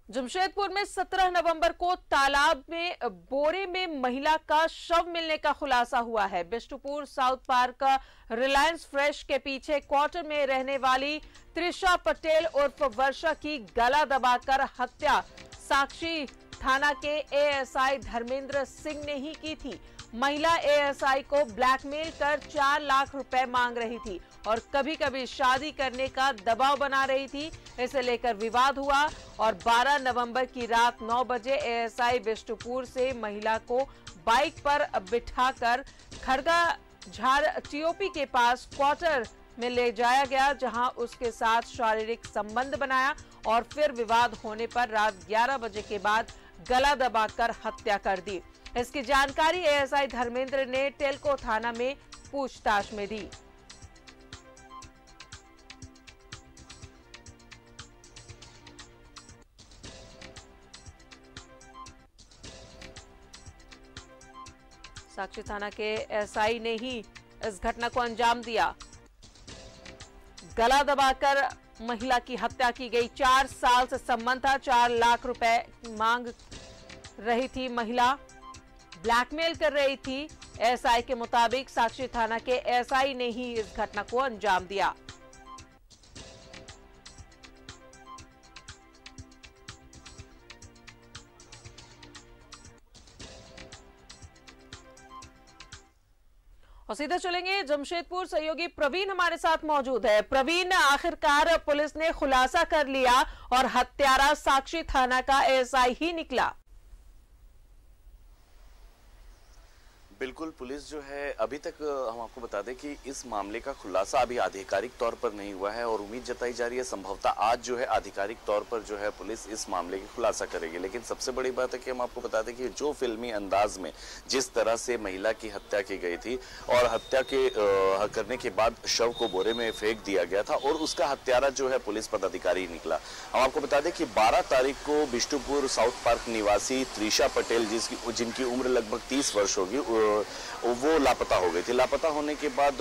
जमशेदपुर में 17 नवंबर को तालाब में बोरे में महिला का शव मिलने का खुलासा हुआ है। Bistupur south park Reliance fresh के पीछे क्वार्टर में रहने वाली त्रिशा पटेल उर्फ वर्षा की गला दबाकर हत्या साक्षी थाना के एएसआई धर्मेंद्र सिंह ने ही की थी। महिला एएसआई को ब्लैकमेल कर 4 लाख रुपए मांग रही थी और कभी कभी शादी करने का दबाव बना रही थी। इसे लेकर विवाद हुआ और 12 नवंबर की रात 9 बजे एएसआई बिष्टुपुर से महिला को बाइक पर बिठाकर खड़गा झाड़ टीओपी के पास क्वार्टर में ले जाया गया, जहां उसके साथ शारीरिक संबंध बनाया और फिर विवाद होने पर रात 11 बजे के बाद गला दबाकर हत्या कर दी। इसकी जानकारी एएसआई धर्मेंद्र ने टेलको थाना में पूछताछ में दी। साक्षी थाना के एएसआई ने ही इस घटना को अंजाम दिया। गला दबाकर महिला की हत्या की गई। 4 साल से संबंध था, 4 लाख रुपए मांग रही थी महिला, ब्लैकमेल कर रही थी। एएसआई के मुताबिक साक्षी थाना के एएसआई ने ही इस घटना को अंजाम दिया। और सीधे चलेंगे जमशेदपुर। सहयोगी प्रवीण हमारे साथ मौजूद है। प्रवीण, आखिरकार पुलिस ने खुलासा कर लिया और हत्यारा साक्षी थाना का एएसआई ही निकला। बिल्कुल, पुलिस जो है अभी तक हम आपको बता दें कि इस मामले का खुलासा अभी आधिकारिक तौर पर नहीं हुआ है और उम्मीद जताई जा रही है संभवतः आज जो है आधिकारिक तौर पर जो है पुलिस इस मामले की खुलासा करेगी। लेकिन सबसे बड़ी बात है कि हम आपको बता दें कि जो फिल्मी अंदाज में जिस तरह से महिला की हत्या की गई थी और हत्या के करने के बाद शव को बोरे में फेंक दिया गया था और उसका हत्यारा जो है पुलिस पदाधिकारी निकला। हम आपको बता दें कि 12 तारीख को बिष्टुपुर साउथ पार्क निवासी त्रिशा पटेल जिनकी उम्र लगभग 30 वर्ष होगी, वो लापता हो गई थी। लापता होने के बाद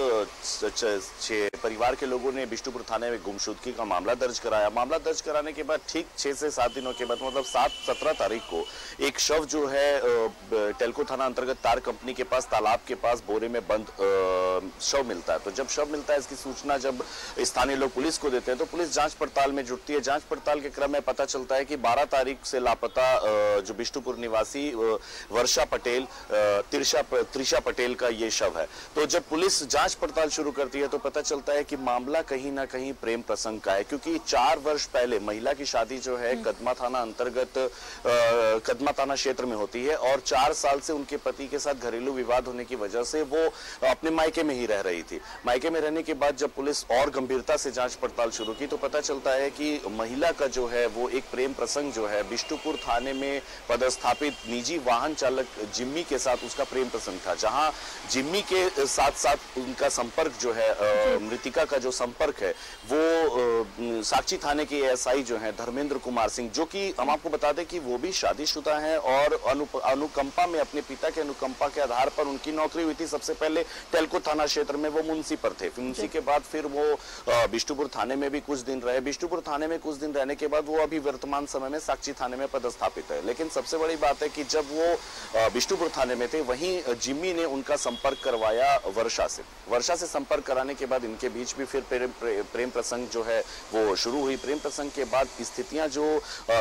परिवार के लोगों ने बिष्टुपुर थाने में गुमशुदगी का मामला दर्ज कराया। मामला दर्ज कराने के बाद ठीक 6 से 7 दिनों के बाद मतलब 17 तारीख को एक शव जो है टेलको थाना अंतर्गत तार कंपनी के पास तालाब के पास बोरे में बंद शव मिलता है। तो जब शव मिलता है, इसकी सूचना जब स्थानीय लोग पुलिस को देते हैं तो पुलिस जांच पड़ताल में जुटती है। जांच पड़ताल के क्रम में पता चलता है कि 12 तारीख से लापता जो बिष्टुपुर निवासी वर्षा पटेल त्रिशा पटेल का ये शव है। तो जब पुलिस जांच पड़ताल शुरू करती है तो पता चलता है कि मामला कहीं ना कहीं प्रेम प्रसंग का है, क्योंकि 4 वर्ष पहले महिला की शादी जो है कदमा थाना अंतर्गत कदमा थाना क्षेत्र में होती है और 4 साल से उनके पति के साथ घरेलू विवाद होने की वजह से वो अपने मायके में ही रह रही थी। मायके में रहने के बाद जब पुलिस और गंभीरता से जांच पड़ताल शुरू की तो पता चलता है कि महिला का जो है वो एक प्रेम प्रसंग जो है बिष्टुपुर थाने में पदस्थापित निजी वाहन चालक जिम्मी के साथ उसका प्रेम प्रसंग था, जहां जिम्मी के साथ साथ उनका संपर्क जो है मृतिका का जो संपर्क है वो साक्षी थाने के एएसआई जो है धर्मेंद्र कुमार सिंह, जो कि हम आपको बता दें कि वो भी शादीशुदा हैं और अनुकंपा में अपने पिता के अनुकंपा के आधार पर उनकी नौकरी हुई थी। सबसे पहले टेलको थाना क्षेत्र में वो मुंशी पर थे, मुंशी के बाद फिर वो बिष्टुपुर थाने में भी कुछ दिन रहे। बिष्टुपुर थाने में कुछ दिन रहने के बाद वो अभी वर्तमान समय में साक्षी थाने में पदस्थापित है। लेकिन सबसे बड़ी बात है कि जब वो बिष्टुपुर थाने में थे वहीं जिम्मी ने उनका संपर्क करवाया वर्षा से संपर्क कराने के बाद इनके बीच भी फिर प्रेम प्रसंग जो है वो शुरू हुई। प्रेम प्रसंग के बाद स्थितियां जो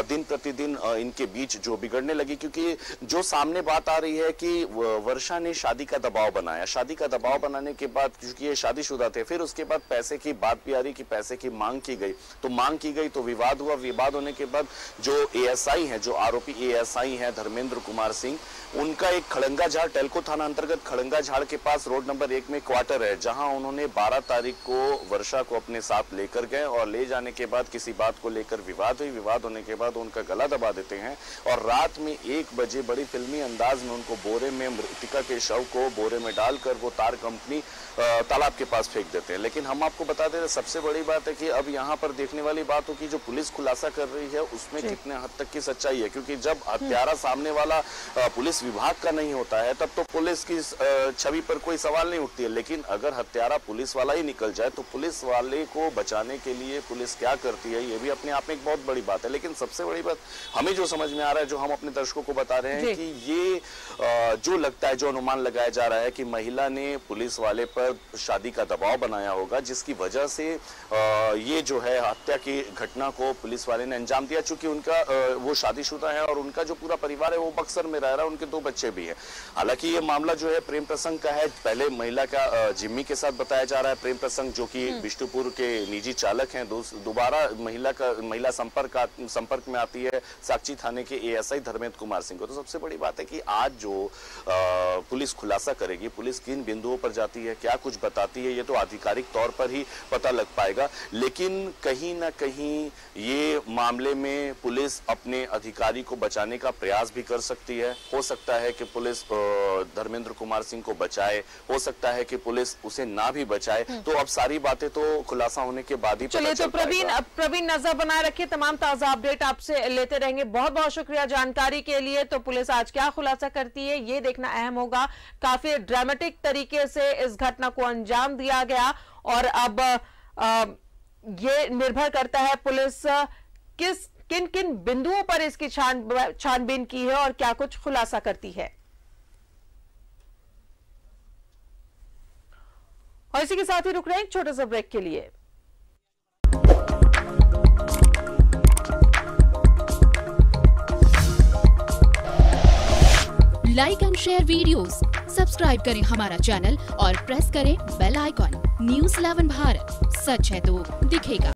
दिन प्रतिदिन इनके बीच जो बिगड़ने लगी, क्योंकि जो सामने बात आ रही है कि वर्षा ने शादी का दबाव बनाया। शादी का दबाव बनाने के बाद क्योंकि ये शादीशुदा थे, फिर उसके बाद पैसे की बात भी आ रही कि पैसे की मांग की गई तो विवाद हुआ। विवाद होने के बाद जो एएसआई है, जो आरोपी एएसआई है धर्मेंद्र कुमार सिंह, उनका एक खड़ंगा झाड़ टेलको थाना अंतर्गत खड़ंगा झाड़ के पास रोड नंबर 1 में क्वार्टर है, जहां उन्होंने 12 तारीख को वर्षा को अपने साथ लेकर गए और ले जाने के बाद किसी बात को लेकर विवाद हुई। विवाद होने के बाद उनका गला दबा देते हैं और रात में 1 बजे बड़ी फिल्मी अंदाज में उनको बोरे में मृतिका के शव को बोरे में डालकर वो तार कंपनी तालाब के पास फेंक देते हैं। लेकिन हम आपको बता दे रहे, सबसे बड़ी बात है कि अब यहाँ पर देखने वाली बात हो कि जो पुलिस खुलासा कर रही है उसमें कितने हद तक की सच्चाई है, क्योंकि जब हत्यारा सामने वाला पुलिस विभाग का नहीं होता है तब तो पुलिस की छवि पर कोई सवाल नहीं उठती है, लेकिन अगर हत्यारा पुलिस वाला ही निकल जाए तो पुलिस वाले को बचाने के लिए पुलिस क्या करती है, ये भी अपने आप में एक बहुत बड़ी बात है। लेकिन सबसे बड़ी बात हमें जो समझ में आ रहा है, जो हम अपने दर्शकों को बता रहे हैं कि ये जो लगता है, जो अनुमान लगाया जा रहा है कि महिला ने पुलिस वाले पर शादी का दबाव बनाया होगा, जिसकी वजह से ये जो है हत्या की घटना को पुलिस वाले ने अंजाम दिया। चूंकि उनका वो शादीशुदा है और उनका जो पूरा परिवार है वो बक्सर में रह रहा है, उनके 2 बच्चे भी हैं। हालांकि ये मामला जो है प्रेम प्रसंग का है। पहले महिला का जिम्मी के साथ बताया जा रहा है प्रेम प्रसंग, जो कि बिष्टुपुर के निजी चालक हैं। दोबारा महिला संपर्क में आती है साकची थाने के एएसआई धर्मेंद्र कुमार सिंह को। तो सबसे बड़ी बात है कि आज जो पुलिस खुलासा करेगी, पुलिस किन बिंदुओं पर जाती है, क्या कुछ बताती है, ये तो आधिकारिक तौर पर ही पता लग पाएगा। लेकिन कहीं ना कहीं ये मामले में पुलिस अपने अधिकारी को बचाने का प्रयास भी कर सकती है। हो सकता है कि पुलिस धर्मेंद्र कुमार सिंह को बचाए, हो सकता है कि पुलिस उसे ना भी बचाए। तो अब सारी बातें तो खुलासा होने के बाद ही चलिए। तो प्रवीण नजर बनाए रखिए, तमाम ताजा अपडेट आपसे लेते रहेंगे। बहुत बहुत शुक्रिया जानकारी के लिए। तो पुलिस आज क्या खुलासा करती है ये देखना अहम होगा। काफी ड्रामेटिक तरीके से इस घटना को अंजाम दिया गया और अब ये निर्भर करता है पुलिस किन किन बिंदुओं पर इसकी छानबीन की है और क्या कुछ खुलासा करती है। और इसी के साथ ही रुक रहे हैं एक छोटे से ब्रेक के लिए। Like and share videos, subscribe करें हमारा चैनल और प्रेस करें बेल आइकॉन। न्यूज़ 11 भारत, सच है तो दिखेगा।